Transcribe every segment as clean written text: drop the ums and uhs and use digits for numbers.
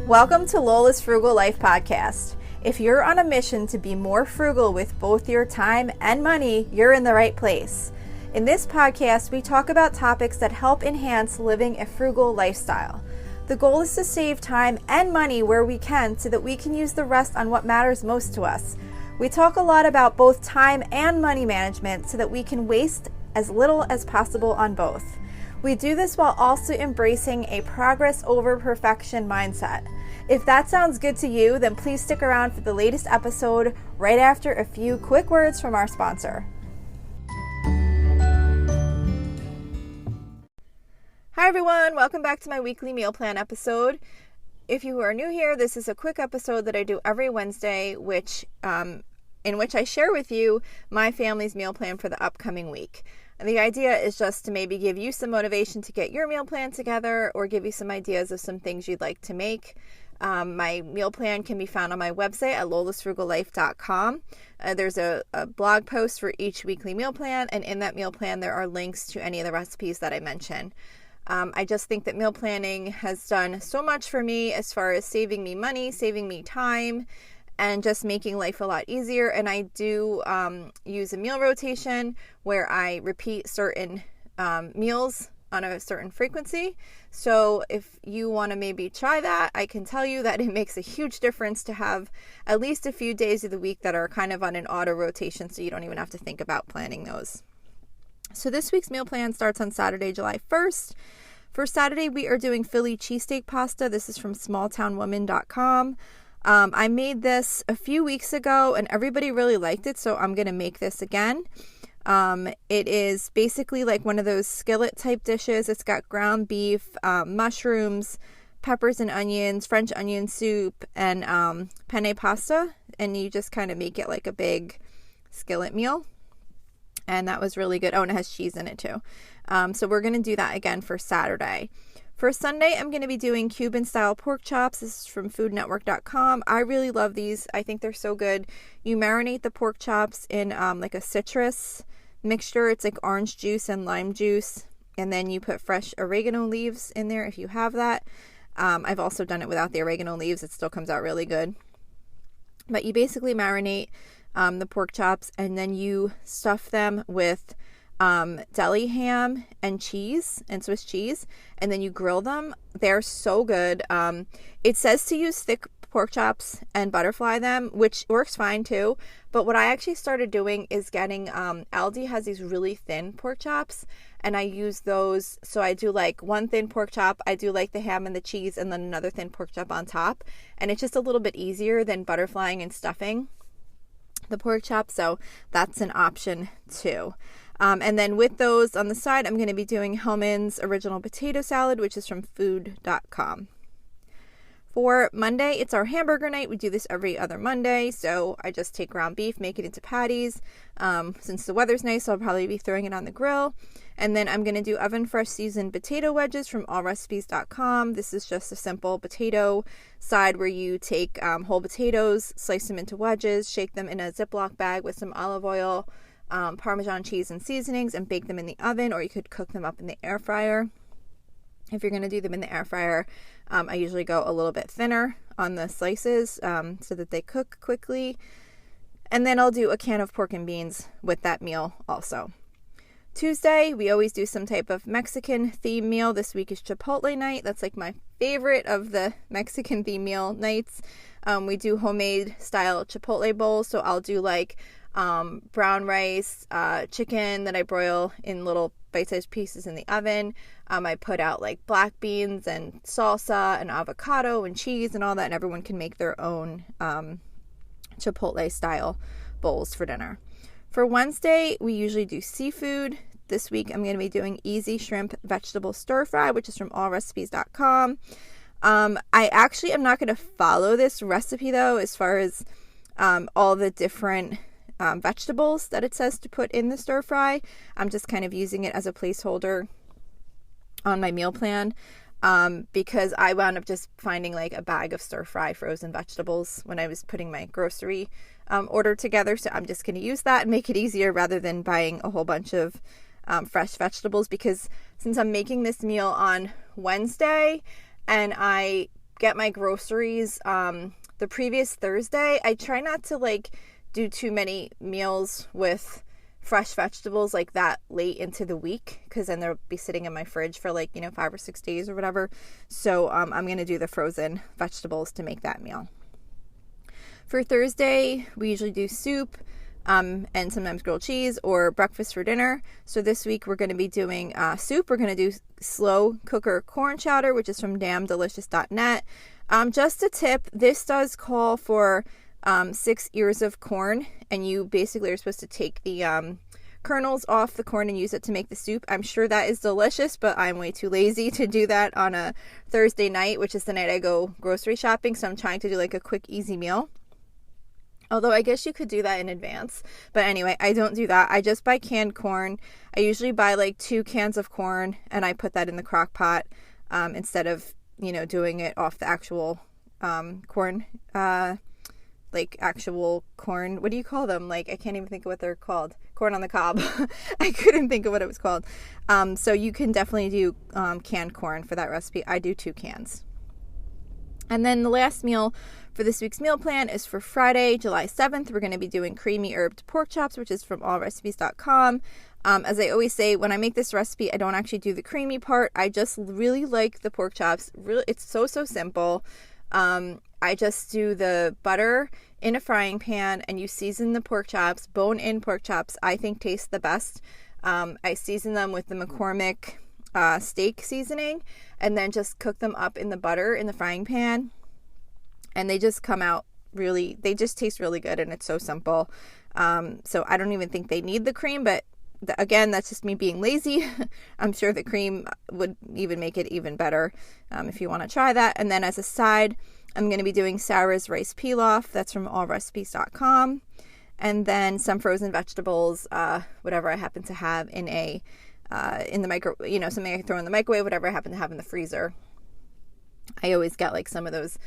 Welcome to Lola's Frugal Life Podcast. If you're on a mission to be more frugal with both your time and money, you're in the right place. In this podcast, we talk about topics that help enhance living a frugal lifestyle. The goal is to save time and money where we can so that we can use the rest on what matters most to us. We talk a lot about both time and money management so that we can waste as little as possible on both. We do this while also embracing a progress over perfection mindset. If that sounds good to you, then please stick around for the latest episode right after a few quick words from our sponsor. Hi everyone, welcome back to my weekly meal plan episode. If you are new here, this is a quick episode that I do every Wednesday, in which I share with you my family's meal plan for the upcoming week. And the idea is just to maybe give you some motivation to get your meal plan together or give you some ideas of some things you'd like to make. My meal plan can be found on my website at lolasfrugallife.com. There's a blog post for each weekly meal plan, and in that meal plan there are links to any of the recipes that I mention. I just think that meal planning has done so much for me as far as saving me money, saving me time, and just making life a lot easier. And I do use a meal rotation where I repeat certain meals on a certain frequency. So if you want to maybe try that, I can tell you that it makes a huge difference to have at least a few days of the week that are kind of on an auto rotation, so you don't even have to think about planning those. So this week's meal plan starts on Saturday, July 1st. For Saturday, we are doing Philly cheesesteak pasta. This is from smalltownwoman.com. I made this a few weeks ago and everybody really liked it, so I'm going to make this again. It is basically like one of those skillet type dishes. It's got ground beef, mushrooms, peppers and onions, French onion soup, and penne pasta. And you just kind of make it like a big skillet meal. And that was really good. Oh, and it has cheese in it too. So we're going to do that again for Saturday. For Sunday, I'm going to be doing Cuban-style pork chops. This is from foodnetwork.com. I really love these. I think they're so good. You marinate the pork chops in like a citrus mixture. It's like orange juice and lime juice. And then you put fresh oregano leaves in there if you have that. I've also done it without the oregano leaves. It still comes out really good. But you basically marinate the pork chops and then you stuff them with deli ham and cheese and Swiss cheese, and then you grill them. They're so good. It says to use thick pork chops and butterfly them, which works fine too, but what I actually started doing is getting Aldi has these really thin pork chops, and I use those. So I do like one thin pork chop, I do like the ham and the cheese, and then another thin pork chop on top, and it's just a little bit easier than butterflying and stuffing the pork chop, so that's an option too. And then with those on the side, I'm going to be doing Hellman's Original Potato Salad, which is from food.com. For Monday, it's our hamburger night. We do this every other Monday, so I just take ground beef, make it into patties. Since the weather's nice, I'll probably be throwing it on the grill. And then I'm going to do oven fresh seasoned potato wedges from allrecipes.com. This is just a simple potato side where you take whole potatoes, slice them into wedges, shake them in a Ziploc bag with some olive oil, Parmesan cheese and seasonings, and bake them in the oven, or you could cook them up in the air fryer. If you're going to do them in the air fryer, I usually go a little bit thinner on the slices so that they cook quickly. And then I'll do a can of pork and beans with that meal also. Tuesday, we always do some type of Mexican theme meal. This week is Chipotle night. That's like my favorite of the Mexican theme meal nights. We do homemade style Chipotle bowls, so I'll do like brown rice, chicken that I broil in little bite-sized pieces in the oven. I put out like black beans and salsa and avocado and cheese and all that, and everyone can make their own Chipotle style bowls for dinner. For Wednesday, we usually do seafood. This week, I'm going to be doing easy shrimp vegetable stir fry, which is from allrecipes.com. I actually am not going to follow this recipe though, as far as all the different vegetables that it says to put in the stir fry. I'm just kind of using it as a placeholder on my meal plan because I wound up just finding like a bag of stir fry frozen vegetables when I was putting my grocery order together. So I'm just going to use that and make it easier rather than buying a whole bunch of fresh vegetables, because since I'm making this meal on Wednesday and I get my groceries the previous Thursday. I try not to like do too many meals with fresh vegetables like that late into the week, because then they'll be sitting in my fridge for like 5 or 6 days or whatever. So I'm going to do the frozen vegetables to make that meal. For Thursday, we usually do soup and sometimes grilled cheese or breakfast for dinner. So this week we're going to be doing soup. We're going to do slow cooker corn chowder, which is from damndelicious.net. Just a tip, this does call for 6 ears of corn, and you basically are supposed to take the kernels off the corn and use it to make the soup. I'm sure that is delicious, but I'm way too lazy to do that on a Thursday night, which is the night I go grocery shopping. So I'm trying to do like a quick, easy meal. Although I guess you could do that in advance. But anyway, I don't do that. I just buy canned corn. I usually buy like 2 cans of corn, and I put that in the crock pot instead of, doing it off the actual corn, like actual corn. What do you call them? Like, I can't even think of what they're called. Corn on the cob. I couldn't think of what it was called. So you can definitely do canned corn for that recipe. I do 2 cans. And then the last meal for this week's meal plan is for Friday, July 7th. We're going to be doing creamy herbed pork chops, which is from allrecipes.com. As I always say, when I make this recipe, I don't actually do the creamy part. I just really like the pork chops. Really, it's so simple. I just do the butter in a frying pan, and you season the pork chops. Bone-in pork chops, I think, taste the best. I season them with the McCormick steak seasoning, and then just cook them up in the butter in the frying pan. And they just come out they just taste really good, and it's so simple. So I don't even think they need the cream, but again, that's just me being lazy. I'm sure the cream would even make it even better if you want to try that. And then as a side, I'm going to be doing Sarah's rice pilaf. That's from allrecipes.com. And then some frozen vegetables, whatever I happen to have in the micro, something I can throw in the microwave, whatever I happen to have in the freezer. I always get like some of those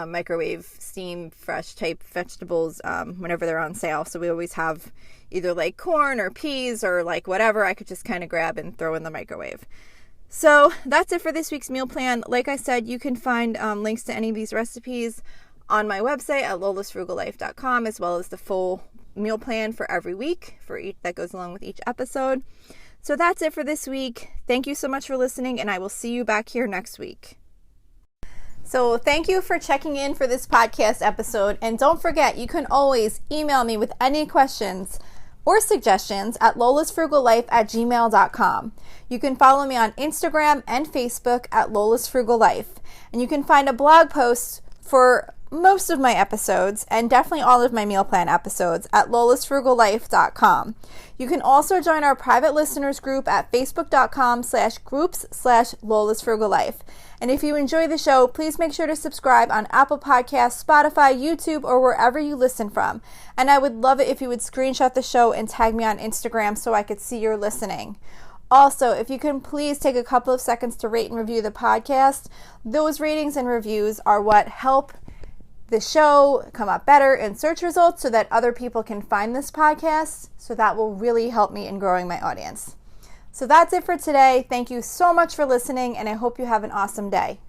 microwave steam fresh type vegetables whenever they're on sale. So we always have either like corn or peas or like whatever I could just kind of grab and throw in the microwave. So that's it for this week's meal plan. Like I said, you can find links to any of these recipes on my website at lolasfrugallife.com, as well as the full meal plan for every week that goes along with each episode. So that's it for this week. Thank you so much for listening, and I will see you back here next week. So thank you for checking in for this podcast episode. And don't forget, you can always email me with any questions or suggestions at lolasfrugallife@gmail.com. You can follow me on Instagram and Facebook at lolasfrugallife. And you can find a blog post for most of my episodes and definitely all of my meal plan episodes at lolasfrugallife.com. You can also join our private listeners group at facebook.com/groups/lolasfrugallife. And if you enjoy the show, please make sure to subscribe on Apple Podcasts, Spotify, YouTube, or wherever you listen from. And I would love it if you would screenshot the show and tag me on Instagram so I could see you're listening. Also, if you can please take a couple of seconds to rate and review the podcast. Those ratings and reviews are what help the show come up better in search results so that other people can find this podcast. So that will really help me in growing my audience. So that's it for today. Thank you so much for listening, and I hope you have an awesome day.